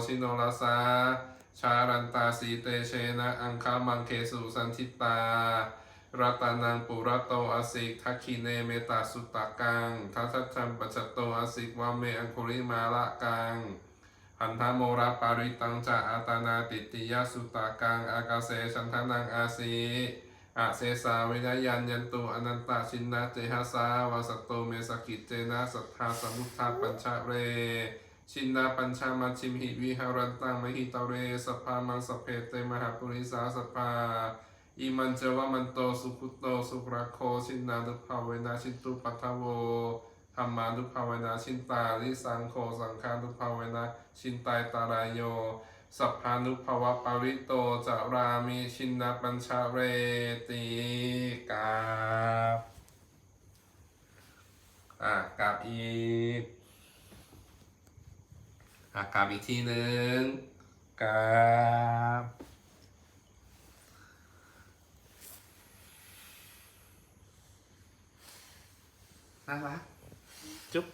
ชิโนลาสาชารันตาสีเตเชนะอังคามังเคสุสันทิตารัตนังปุระโตอสิกทักขิเนเมตาสุตตะกังทัสสัมปัจจโตอสิกวาเมอังคุริมาละกังหันธโมระปาริตังจะอาตานาติติยสุตตะกังอากาเสชันทนังอาสีอาเสสาวิญญาณยันตุอนันตชินนาเจหสาวาสตโตเมสกิจเจนะสัทธาสมุทธาปัญชะเรชินนาปัญชามัชชิมหิวิหารันตังมหิตเรสภามังสเพเตมหาปุริสาสภาอิมันเจวะมันโตสุขุโตสุภรโคชินนาดุภาเวนะชินตุปัทโวธรรมานุภาเวนะชินตาลิสังโฆสังฆานุภาเวนะชินตายตารายโยสัพพานุภาวะปาริโตจารามิชินนาปัญชาเรติกาบกราบอีกกราบอีกทีหนึ่งกราบน่ารักจุ๊บ